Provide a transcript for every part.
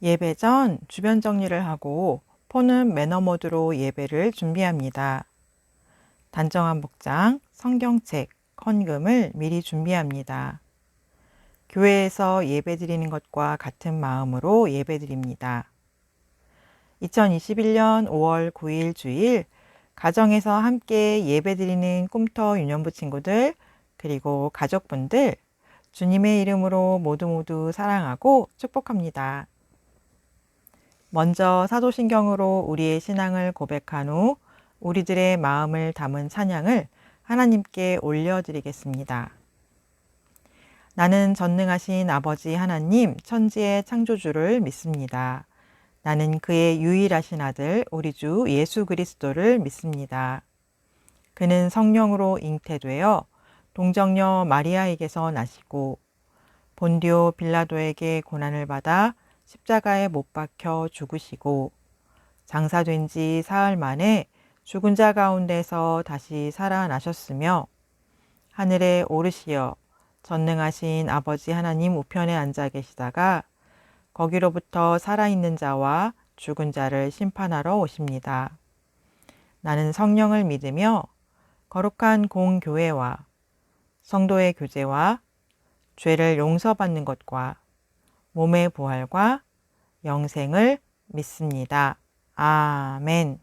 예배 전 주변 정리를 하고 폰은 매너 모드로 예배를 준비합니다. 단정한 복장, 성경책, 헌금을 미리 준비합니다. 교회에서 예배 드리는 것과 같은 마음으로 예배 드립니다. 2021년 5월 9일 주일 가정에서 함께 예배 드리는 꿈터 유년부 친구들 그리고 가족분들 주님의 이름으로 모두 사랑하고 축복합니다. 먼저 사도신경으로 우리의 신앙을 고백한 후 우리들의 마음을 담은 찬양을 하나님께 올려드리겠습니다. 나는 전능하신 아버지 하나님 천지의 창조주를 믿습니다. 나는 그의 유일하신 아들 우리 주 예수 그리스도를 믿습니다. 그는 성령으로 잉태되어 동정녀 마리아에게서 나시고 본디오 빌라도에게 고난을 받아 십자가에 못 박혀 죽으시고 장사된 지 사흘 만에 죽은 자 가운데서 다시 살아나셨으며 하늘에 오르시어 전능하신 아버지 하나님 우편에 앉아 계시다가 거기로부터 살아있는 자와 죽은 자를 심판하러 오십니다. 나는 성령을 믿으며 거룩한 공교회와 성도의 교제와 죄를 용서받는 것과 몸의 부활과 영생을 믿습니다. 아멘.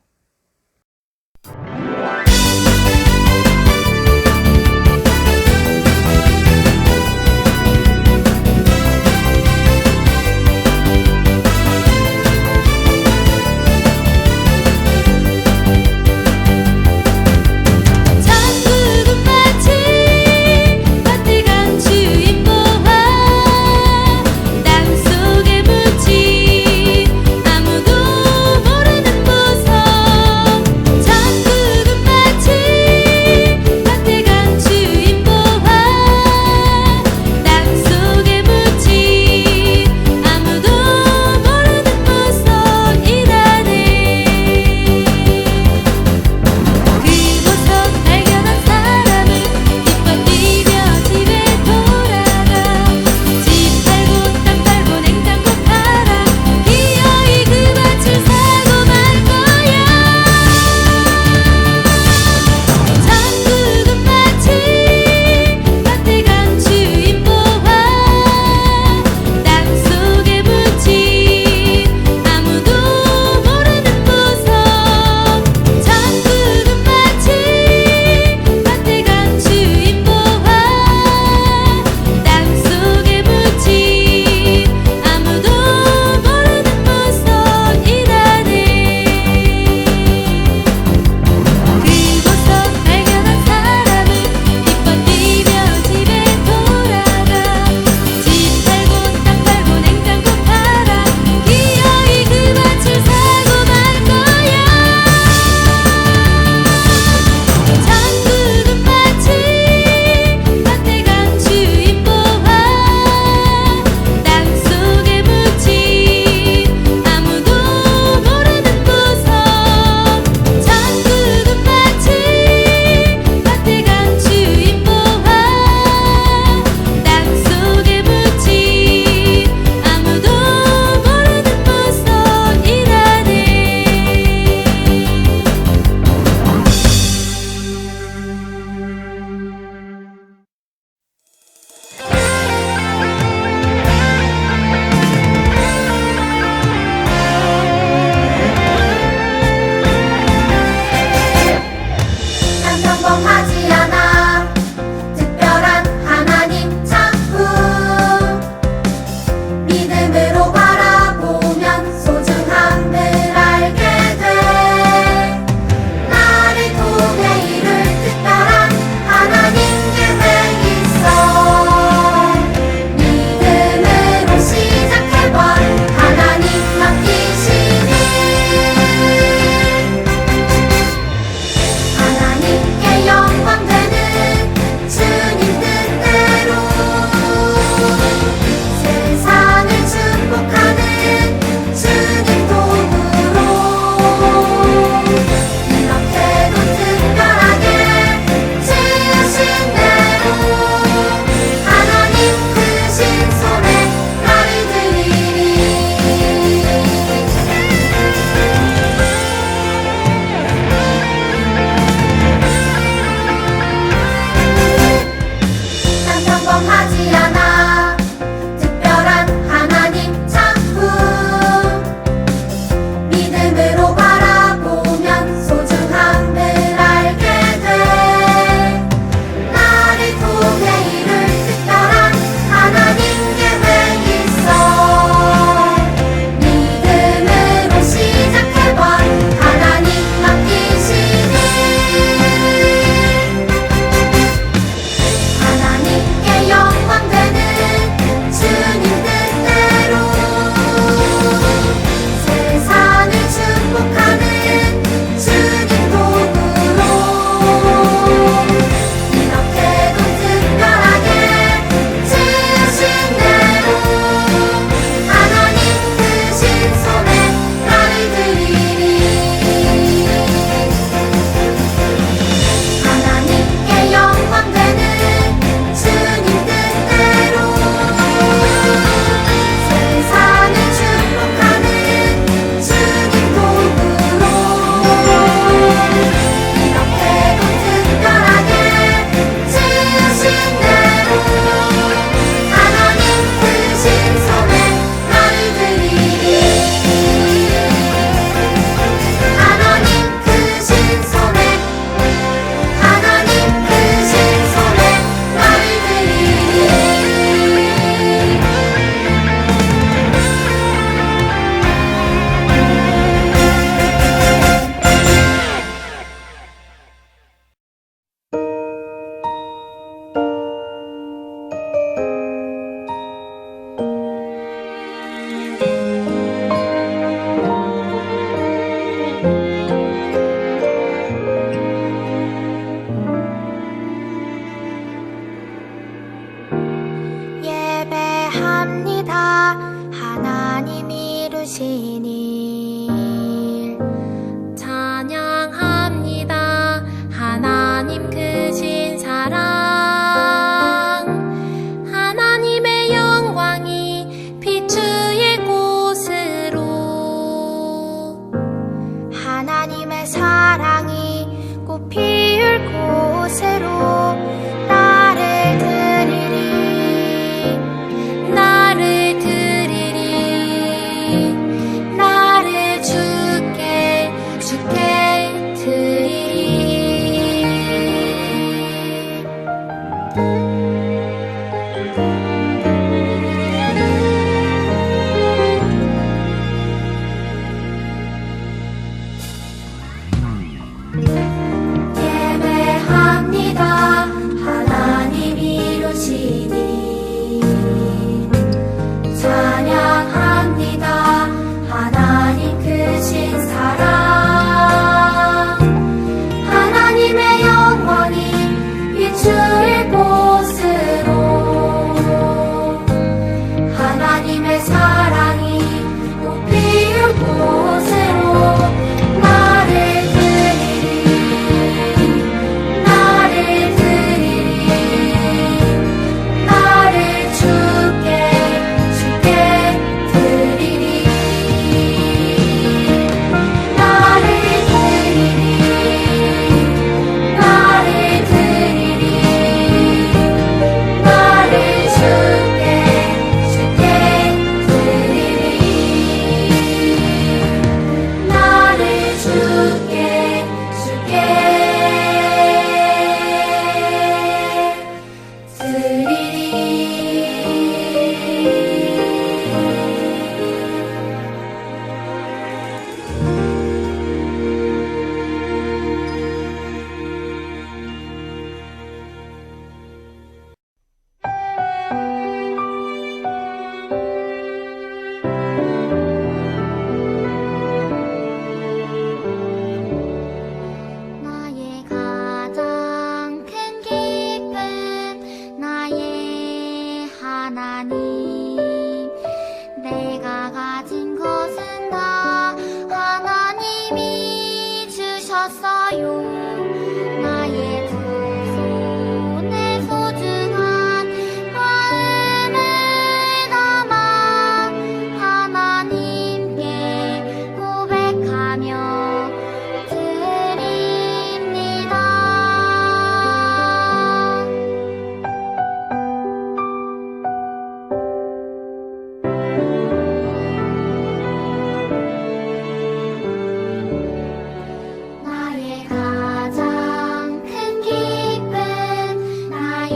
아무도 모르는 무서움 이루신 일 찬양합니다. 하나님 크신 사랑, 하나님의 영광이 비추일 곳으로, 하나님의 사랑이 꽃 피울 곳으로 나를 드리리, 나를 드리리, 나를 주께 드리리. 예배합니다. 하나님 이루신 일 찬양합니다. 하나님 크신 사랑, 하나님의 영광이 비추일 곳으로, 하나님의 사랑이 꽃 피울 곳으로 나를 드리리, 나를 드리리, 나를 주께 드리리, 나를 드리리, 나를 드리리, 나를 주께 드리리, 나를 주께 드리리. 나의 가장 큰 기쁨, 나의 하나님, 내가 가진 것은 다 하나님이 주셨어요. 나의 두 손에 소중한 마음을 담아 하나님께 고백하며 드립니다. 나의 가장 큰 기쁨, 나의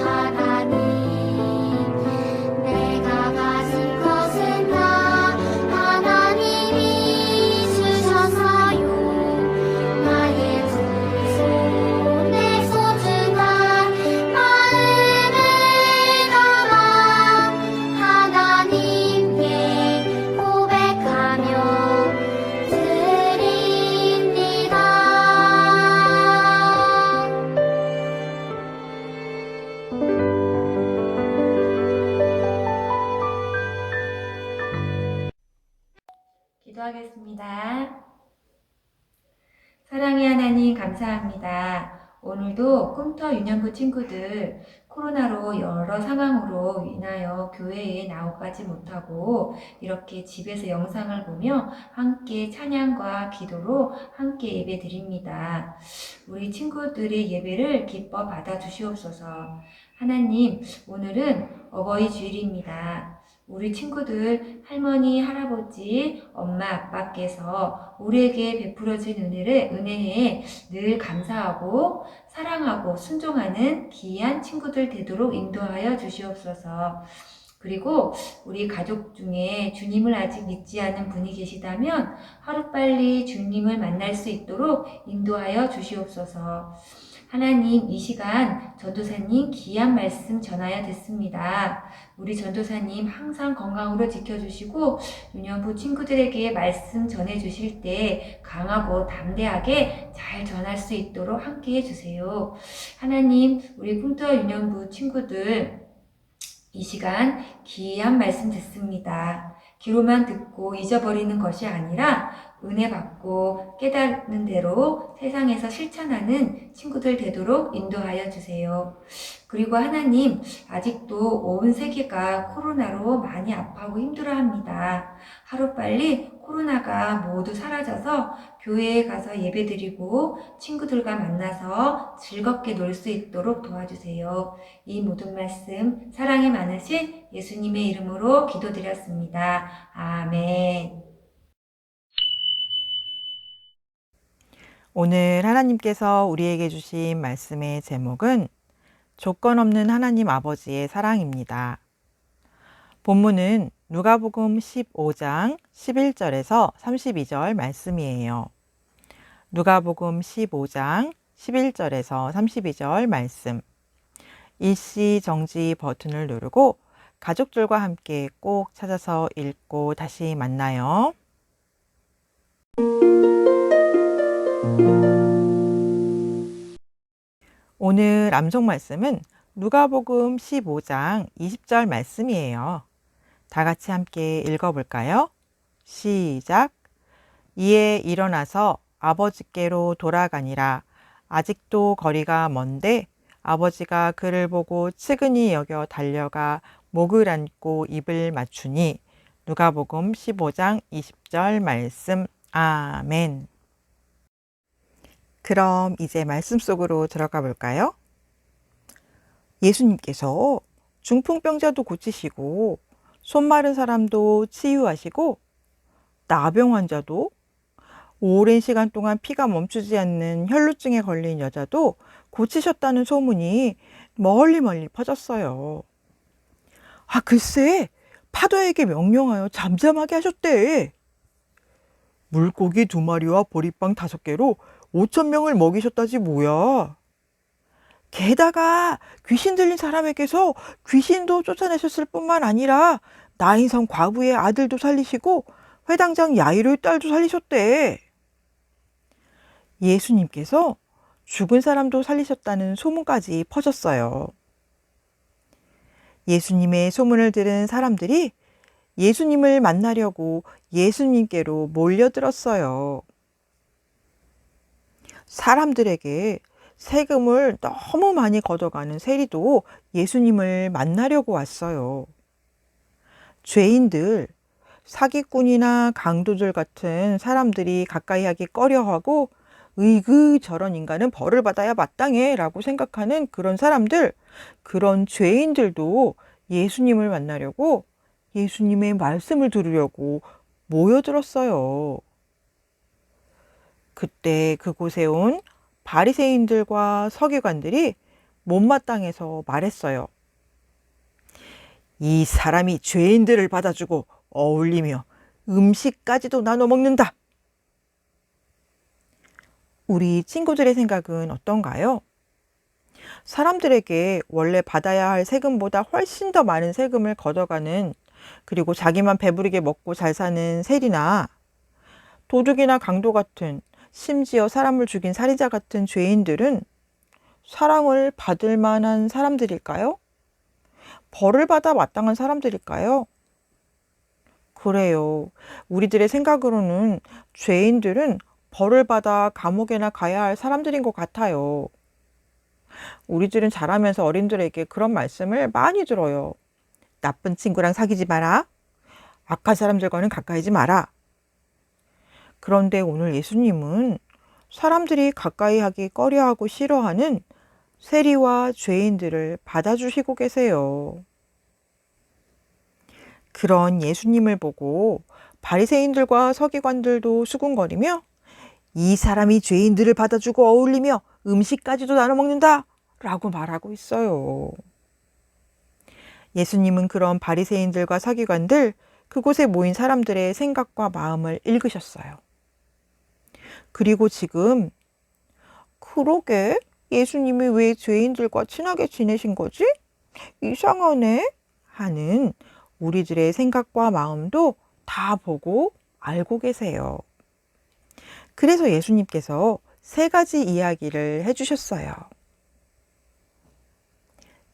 하나님, 내가 가진 것은 다 하나님이 주셨어요. 나의 두 손에 소중한 마음을 담아 하나님께 고백하며 드립니다. 기도하겠습니다. 사랑의 하나님 감사합니다. 오늘도 꿈터 유년부 친구들 코로나로 여러 상황으로 인하여 교회에 나오지 못하고 이렇게 집에서 영상을 보며 함께 찬양과 기도로 함께 예배 드립니다. 우리 친구들의 예배를 기뻐 받아 주시옵소서. 하나님, 오늘은 어버이 주일입니다. 우리 친구들 할머니, 할아버지, 엄마, 아빠께서 우리에게 베풀어준 은혜에 늘 감사하고 사랑하고 순종하는 귀한 친구들 되도록 인도하여 주시옵소서. 그리고 우리 가족 중에 주님을 아직 믿지 않은 분이 계시다면 하루빨리 주님을 만날 수 있도록 인도하여 주시옵소서. 하나님, 이 시간 전도사님 귀한 말씀 전하여 듣습니다. 우리 전도사님 항상 건강으로 지켜주시고 유년부 친구들에게 말씀 전해주실 때 강하고 담대하게 잘 전할 수 있도록 함께 해주세요. 하나님, 우리 꿈터 유년부 친구들 이 시간 귀한 말씀 듣습니다. 귀로만 듣고 잊어버리는 것이 아니라 은혜 받고 깨닫는 대로 세상에서 실천하는 친구들 되도록 인도하여 주세요. 그리고 하나님, 아직도 온 세계가 코로나로 많이 아파하고 힘들어합니다. 하루빨리 코로나가 모두 사라져서 교회에 가서 예배드리고 친구들과 만나서 즐겁게 놀 수 있도록 도와주세요. 이 모든 말씀 사랑이 많으신 예수님의 이름으로 기도드렸습니다. 아멘. 오늘 하나님께서 우리에게 주신 말씀의 제목은 조건 없는 하나님 아버지의 사랑입니다. 본문은 누가복음 15장 11절에서 32절 말씀이에요. 누가복음 15장 11절에서 32절 말씀. 일시 정지 버튼을 누르고 가족들과 함께 꼭 찾아서 읽고 다시 만나요. 오늘 암송 말씀은 누가복음 15장 20절 말씀이에요. 다 같이 함께 읽어볼까요? 시작. 이에 일어나서 아버지께로 돌아가니라. 아직도 거리가 먼데 아버지가 그를 보고 측은히 여겨 달려가 목을 안고 입을 맞추니. 누가복음 15장 20절 말씀. 아멘. 그럼 이제 말씀 속으로 들어가 볼까요? 예수님께서 중풍병자도 고치시고 손 마른 사람도 치유하시고 나병 환자도 오랜 시간 동안 피가 멈추지 않는 혈루증에 걸린 여자도 고치셨다는 소문이 멀리 퍼졌어요. 아, 글쎄, 파도에게 명령하여 잠잠하게 하셨대. 물고기 2마리와 보리빵 5개로 5,000명을 먹이셨다지 뭐야. 게다가 귀신 들린 사람에게서 귀신도 쫓아내셨을 뿐만 아니라 나인성 과부의 아들도 살리시고 회당장 야이로의 딸도 살리셨대. 예수님께서 죽은 사람도 살리셨다는 소문까지 퍼졌어요. 예수님의 소문을 들은 사람들이 예수님을 만나려고 예수님께로 몰려들었어요. 사람들에게 세금을 너무 많이 걷어가는 세리도 예수님을 만나려고 왔어요. 죄인들, 사기꾼이나 강도들 같은 사람들이 가까이 하기 꺼려하고 으이그 저런 인간은 벌을 받아야 마땅해 라고 생각하는 그런 사람들, 그런 죄인들도 예수님을 만나려고 예수님의 말씀을 들으려고 모여들었어요. 그때 그곳에 온 바리새인들과 서기관들이 못마땅해서 말했어요. 이 사람이 죄인들을 받아주고 어울리며 음식까지도 나눠 먹는다. 우리 친구들의 생각은 어떤가요? 사람들에게 원래 받아야 할 세금보다 훨씬 더 많은 세금을 걷어가는, 그리고 자기만 배부르게 먹고 잘 사는 세리나 도둑이나 강도 같은, 심지어 사람을 죽인 살인자 같은 죄인들은 사랑을 받을 만한 사람들일까요? 벌을 받아 마땅한 사람들일까요? 그래요. 우리들의 생각으로는 죄인들은 벌을 받아 감옥에나 가야 할 사람들인 것 같아요. 우리들은 자라면서 어린들에게 그런 말씀을 많이 들어요. 나쁜 친구랑 사귀지 마라. 악한 사람들과는 가까이지 마라. 그런데 오늘 예수님은 사람들이 가까이 하기 꺼려하고 싫어하는 세리와 죄인들을 받아주시고 계세요. 그런 예수님을 보고 바리새인들과 서기관들도 수군거리며 이 사람이 죄인들을 받아주고 어울리며 음식까지도 나눠 먹는다 라고 말하고 있어요. 예수님은 그런 바리새인들과 서기관들, 그곳에 모인 사람들의 생각과 마음을 읽으셨어요. 그리고 지금 그러게 예수님이 왜 죄인들과 친하게 지내신 거지? 이상하네 하는 우리들의 생각과 마음도 다 보고 알고 계세요. 그래서 예수님께서 3가지 이야기를 해주셨어요.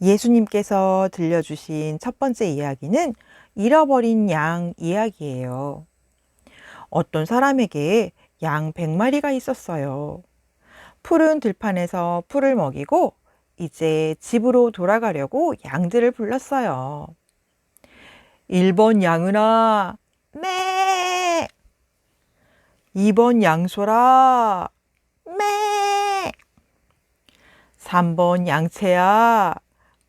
예수님께서 들려주신 첫 번째 이야기는 잃어버린 양 이야기예요. 어떤 사람에게 양 100마리가 있었어요. 푸른 들판에서 풀을 먹이고 이제 집으로 돌아가려고 양들을 불렀어요. 1번 양은아, 매! 2번 양소라, 매! 3번 양채야,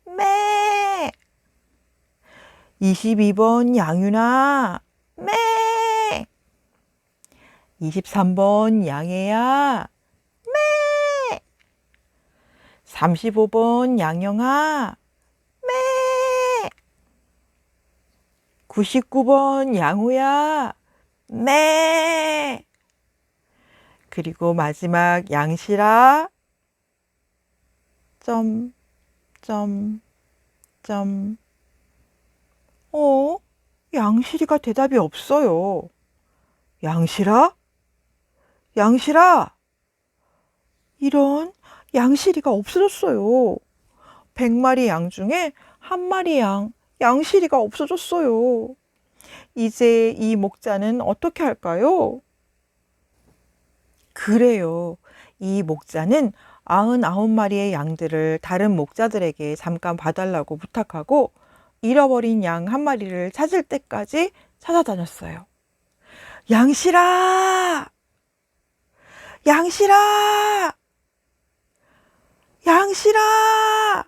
매! 22번 양윤아, 매! 23번 양애야, 매! 35번 양영아, 매! 99번 양호야, 매! 그리고 마지막 양실아, 점, 점, 점. 양실이가 대답이 없어요. 양실아? 양실아! 이런, 양실이가 없어졌어요. 100마리 양 중에 한 마리 양실이가 없어졌어요. 이제 이 목자는 어떻게 할까요? 그래요. 이 목자는 99마리의 양들을 다른 목자들에게 잠깐 봐달라고 부탁하고 잃어버린 양 한 마리를 찾을 때까지 찾아다녔어요. 양실아! 양실아! 양실아!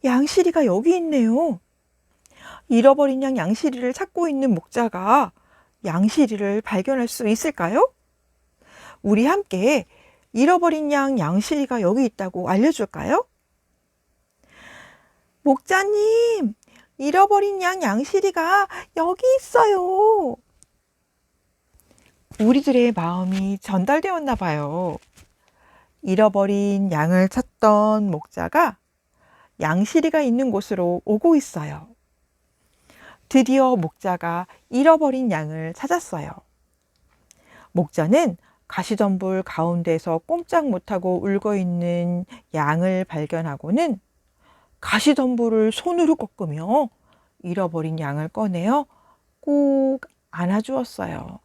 양실이가 여기 있네요. 잃어버린 양 양실이를 찾고 있는 목자가 양실이를 발견할 수 있을까요? 우리 함께 잃어버린 양 양실이가 여기 있다고 알려줄까요? 목자님, 잃어버린 양 양실이가 여기 있어요. 우리들의 마음이 전달되었나 봐요. 잃어버린 양을 찾던 목자가 양실이가 있는 곳으로 오고 있어요. 드디어 목자가 잃어버린 양을 찾았어요. 목자는 가시덤불 가운데서 꼼짝 못하고 울고 있는 양을 발견하고는 가시덤불을 손으로 꺾으며 잃어버린 양을 꺼내어 꼭 안아주었어요.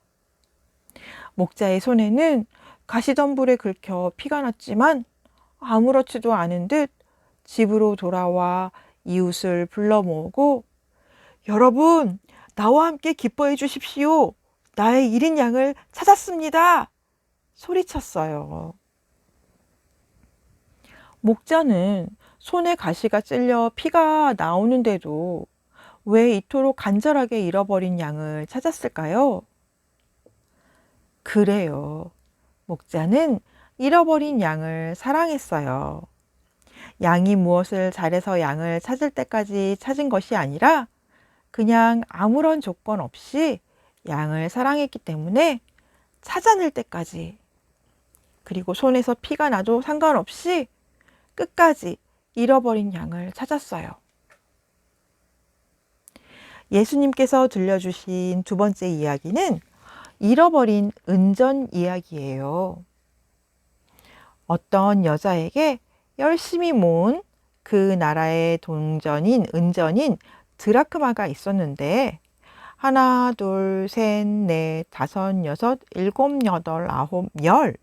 목자의 손에는 가시덤불에 긁혀 피가 났지만 아무렇지도 않은 듯 집으로 돌아와 이웃을 불러 모으고 여러분, 나와 함께 기뻐해 주십시오. 나의 잃은 양을 찾았습니다. 소리쳤어요. 목자는 손에 가시가 찔려 피가 나오는데도 왜 이토록 간절하게 잃어버린 양을 찾았을까요? 그래요. 목자는 잃어버린 양을 사랑했어요. 양이 무엇을 잘해서 양을 찾을 때까지 찾은 것이 아니라 그냥 아무런 조건 없이 양을 사랑했기 때문에 찾아낼 때까지, 그리고 손에서 피가 나도 상관없이 끝까지 잃어버린 양을 찾았어요. 예수님께서 들려주신 두 번째 이야기는 잃어버린 은전 이야기예요. 어떤 여자에게 열심히 모은 그 나라의 은전인 드라크마가 있었는데 하나, 둘, 셋, 넷, 다섯, 여섯, 일곱, 여덟, 아홉, 열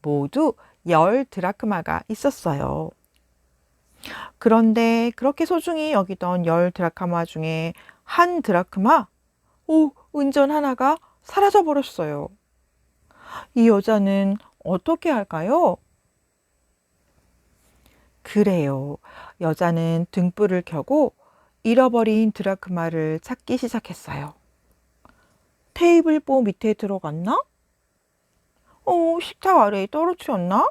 모두 10드라크마가 있었어요. 그런데 그렇게 소중히 여기던 10드라크마 중에 한 드라크마, 은전 하나가 사라져 버렸어요. 이 여자는 어떻게 할까요? 그래요. 여자는 등불을 켜고 잃어버린 드라크마를 찾기 시작했어요. 테이블보 밑에 들어갔나? 식탁 아래에 떨어뜨렸나?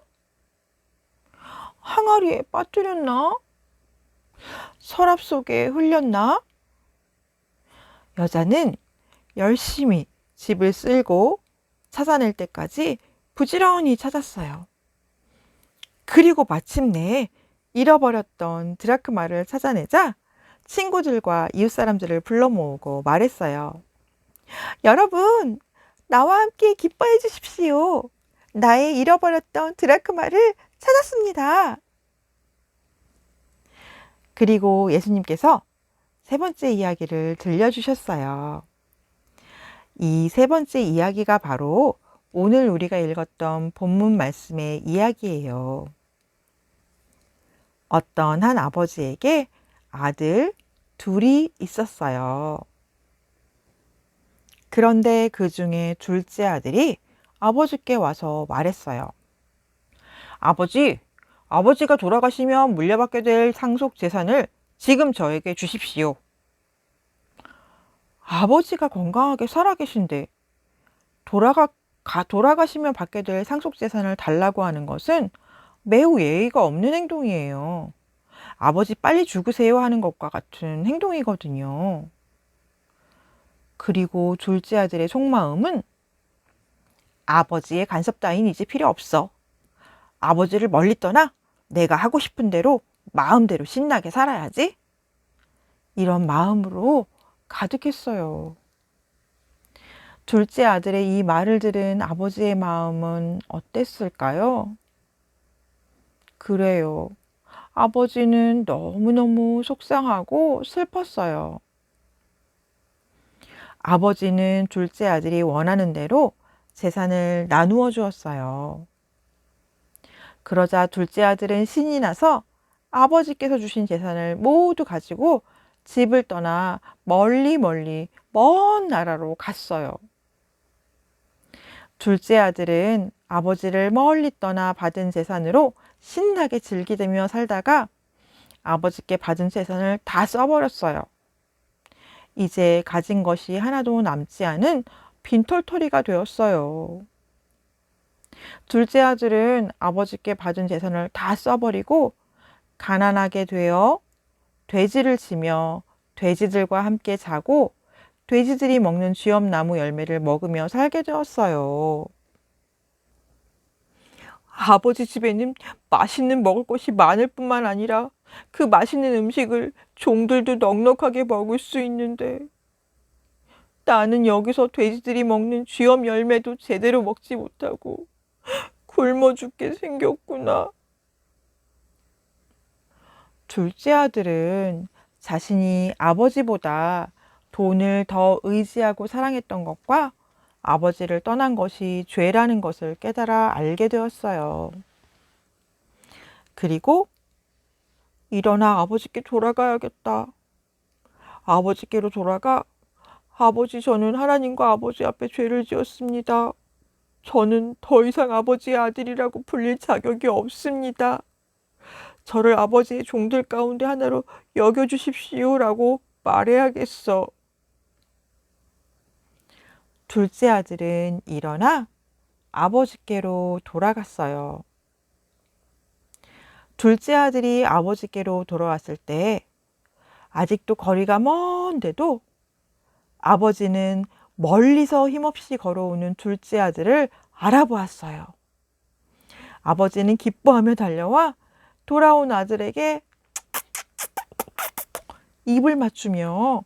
항아리에 빠뜨렸나? 서랍 속에 흘렸나? 여자는 열심히 집을 쓸고 찾아낼 때까지 부지런히 찾았어요. 그리고 마침내 잃어버렸던 드라크마를 찾아내자 친구들과 이웃 사람들을 불러 모으고 말했어요. 여러분, 나와 함께 기뻐해 주십시오. 나의 잃어버렸던 드라크마를 찾았습니다. 그리고 예수님께서 세 번째 이야기를 들려주셨어요. 이 세 번째 이야기가 바로 오늘 우리가 읽었던 본문 말씀의 이야기예요. 어떤 한 아버지에게 아들 둘이 있었어요. 그런데 그 중에 둘째 아들이 아버지께 와서 말했어요. 아버지가 돌아가시면 물려받게 될 상속 재산을 지금 저에게 주십시오. 아버지가 건강하게 살아계신데 돌아가시면 받게 될 상속 재산을 달라고 하는 것은 매우 예의가 없는 행동이에요. 아버지 빨리 죽으세요 하는 것과 같은 행동이거든요. 그리고 둘째 아들의 속마음은 아버지의 간섭 따윈 이제 필요 없어. 아버지를 멀리 떠나 내가 하고 싶은 대로 마음대로 신나게 살아야지. 이런 마음으로 가득했어요. 둘째 아들의 이 말을 들은 아버지의 마음은 어땠을까요? 그래요. 아버지는 너무너무 속상하고 슬펐어요. 아버지는 둘째 아들이 원하는 대로 재산을 나누어 주었어요. 그러자 둘째 아들은 신이 나서 아버지께서 주신 재산을 모두 가지고 집을 떠나 멀리 먼 나라로 갔어요. 둘째 아들은 아버지를 멀리 떠나 받은 재산으로 신나게 즐기며 살다가 아버지께 받은 재산을 다 써버렸어요. 이제 가진 것이 하나도 남지 않은 빈털터리가 되었어요. 둘째 아들은 아버지께 받은 재산을 다 써버리고 가난하게 되어 돼지를 치며 돼지들과 함께 자고 돼지들이 먹는 쥐엄나무 열매를 먹으며 살게 되었어요. 아버지 집에는 맛있는 먹을 것이 많을 뿐만 아니라 그 맛있는 음식을 종들도 넉넉하게 먹을 수 있는데 나는 여기서 돼지들이 먹는 쥐엄 열매도 제대로 먹지 못하고 굶어 죽게 생겼구나. 둘째 아들은 자신이 아버지보다 돈을 더 의지하고 사랑했던 것과 아버지를 떠난 것이 죄라는 것을 깨달아 알게 되었어요. 그리고 일어나 아버지께 돌아가야겠다. 아버지께로 돌아가 아버지, 저는 하나님과 아버지 앞에 죄를 지었습니다. 저는 더 이상 아버지의 아들이라고 불릴 자격이 없습니다. 저를 아버지의 종들 가운데 하나로 여겨주십시오라고 말해야겠어. 둘째 아들은 일어나 아버지께로 돌아갔어요. 둘째 아들이 아버지께로 돌아왔을 때 아직도 거리가 먼데도 아버지는 멀리서 힘없이 걸어오는 둘째 아들을 알아보았어요. 아버지는 기뻐하며 달려와 돌아온 아들에게 입을 맞추며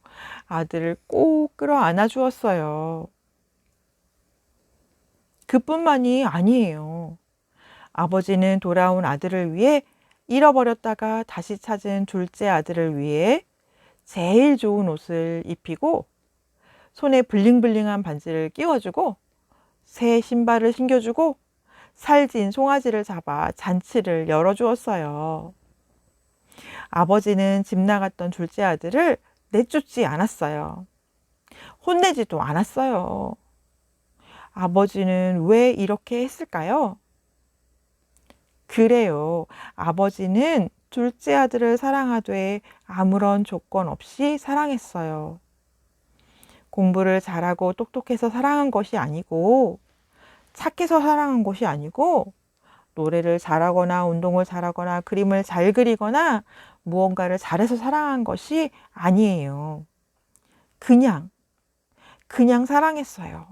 아들을 꼭 끌어안아 주었어요. 그뿐만이 아니에요. 아버지는 돌아온 아들을 위해 잃어버렸다가 다시 찾은 둘째 아들을 위해 제일 좋은 옷을 입히고 손에 블링블링한 반지를 끼워주고 새 신발을 신겨주고 살진 송아지를 잡아 잔치를 열어주었어요. 아버지는 집 나갔던 둘째 아들을 내쫓지 않았어요. 혼내지도 않았어요. 아버지는 왜 이렇게 했을까요? 그래요. 아버지는 둘째 아들을 사랑하되 아무런 조건 없이 사랑했어요. 공부를 잘하고 똑똑해서 사랑한 것이 아니고 착해서 사랑한 것이 아니고 노래를 잘하거나 운동을 잘하거나 그림을 잘 그리거나 무언가를 잘해서 사랑한 것이 아니에요. 그냥 사랑했어요.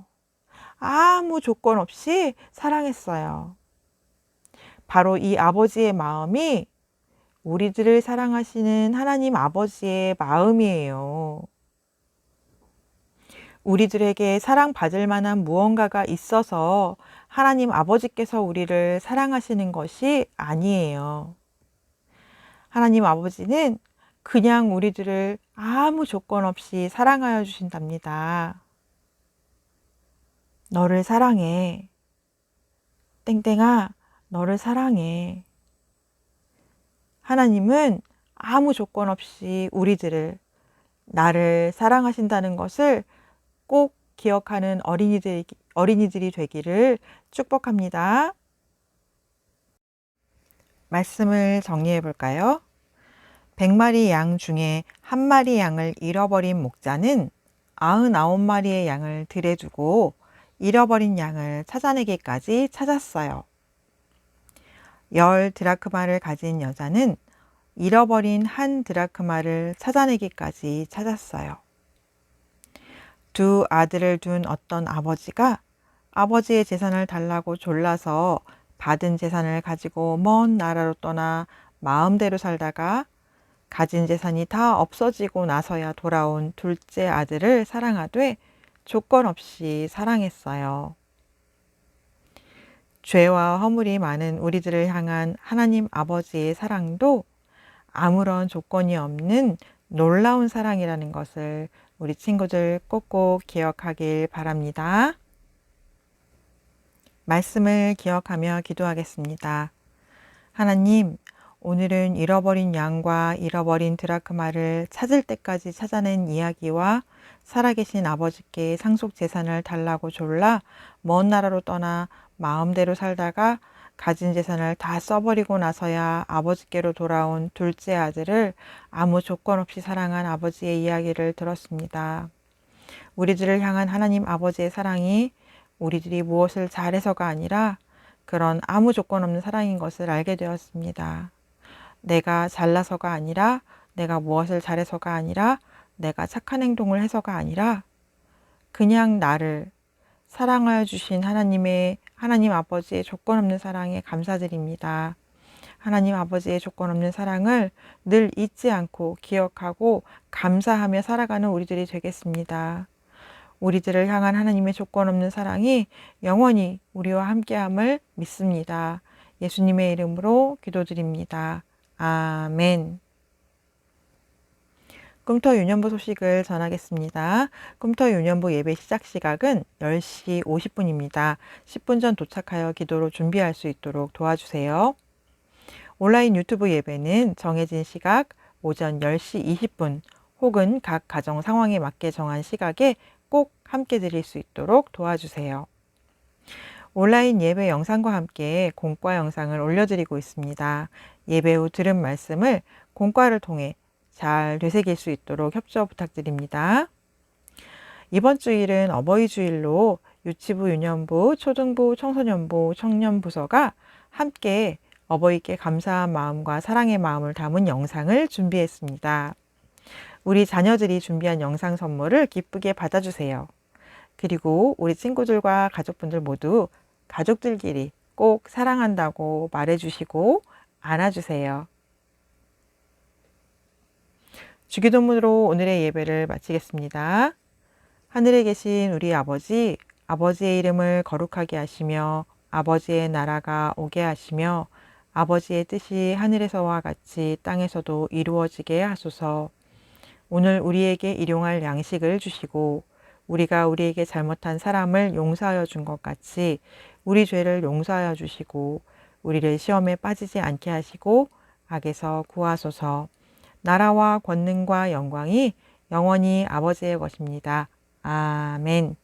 아무 조건 없이 사랑했어요. 바로 이 아버지의 마음이 우리들을 사랑하시는 하나님 아버지의 마음이에요. 우리들에게 사랑받을 만한 무언가가 있어서 하나님 아버지께서 우리를 사랑하시는 것이 아니에요. 하나님 아버지는 그냥 우리들을 아무 조건 없이 사랑하여 주신답니다. 너를 사랑해. 땡땡아, 너를 사랑해. 하나님은 아무 조건 없이 우리들을, 나를 사랑하신다는 것을 꼭 기억하는 어린이들이 되기를 축복합니다. 말씀을 정리해 볼까요? 100마리 양 중에 한 마리 양을 잃어버린 목자는 99마리의 양을 들에 두고 잃어버린 양을 찾아내기까지 찾았어요. 10 드라크마를 가진 여자는 잃어버린 1 드라크마를 찾아내기까지 찾았어요. 2 아들을 둔 어떤 아버지가 아버지의 재산을 달라고 졸라서 받은 재산을 가지고 먼 나라로 떠나 마음대로 살다가 가진 재산이 다 없어지고 나서야 돌아온 둘째 아들을 사랑하되 조건 없이 사랑했어요. 죄와 허물이 많은 우리들을 향한 하나님 아버지의 사랑도 아무런 조건이 없는 놀라운 사랑이라는 것을 우리 친구들 꼭꼭 기억하길 바랍니다. 말씀을 기억하며 기도하겠습니다. 하나님, 오늘은 잃어버린 양과 잃어버린 드라크마를 찾을 때까지 찾아낸 이야기와 살아계신 아버지께 상속 재산을 달라고 졸라 먼 나라로 떠나 마음대로 살다가 가진 재산을 다 써버리고 나서야 아버지께로 돌아온 둘째 아들을 아무 조건 없이 사랑한 아버지의 이야기를 들었습니다. 우리들을 향한 하나님 아버지의 사랑이 우리들이 무엇을 잘해서가 아니라 그런 아무 조건 없는 사랑인 것을 알게 되었습니다. 내가 잘나서가 아니라, 내가 무엇을 잘해서가 아니라, 내가 착한 행동을 해서가 아니라 그냥 나를 사랑하여 주신 하나님 아버지의 조건 없는 사랑에 감사드립니다. 하나님 아버지의 조건 없는 사랑을 늘 잊지 않고 기억하고 감사하며 살아가는 우리들이 되겠습니다. 우리들을 향한 하나님의 조건 없는 사랑이 영원히 우리와 함께함을 믿습니다. 예수님의 이름으로 기도드립니다. 아멘. 꿈터 유년부 소식을 전하겠습니다. 꿈터 유년부 예배 시작 시각은 10시 50분입니다. 10분 전 도착하여 기도로 준비할 수 있도록 도와주세요. 온라인 유튜브 예배는 정해진 시각 오전 10시 20분 혹은 각 가정 상황에 맞게 정한 시각에 꼭 함께 드릴 수 있도록 도와주세요. 온라인 예배 영상과 함께 공과 영상을 올려드리고 있습니다. 예배 후 들은 말씀을 공과를 통해 잘 되새길 수 있도록 협조 부탁드립니다. 이번 주일은 어버이 주일로 유치부, 유년부, 초등부, 청소년부, 청년부서가 함께 어버이께 감사한 마음과 사랑의 마음을 담은 영상을 준비했습니다. 우리 자녀들이 준비한 영상 선물을 기쁘게 받아주세요. 그리고 우리 친구들과 가족분들 모두 가족들끼리 꼭 사랑한다고 말해주시고 안아주세요. 주기도문으로 오늘의 예배를 마치겠습니다. 하늘에 계신 우리 아버지, 아버지의 이름을 거룩하게 하시며 아버지의 나라가 오게 하시며 아버지의 뜻이 하늘에서와 같이 땅에서도 이루어지게 하소서. 오늘 우리에게 일용할 양식을 주시고 우리가 우리에게 잘못한 사람을 용서하여 준 것 같이 우리 죄를 용서하여 주시고 우리를 시험에 빠지지 않게 하시고 악에서 구하소서. 나라와 권능과 영광이 영원히 아버지의 것입니다. 아멘.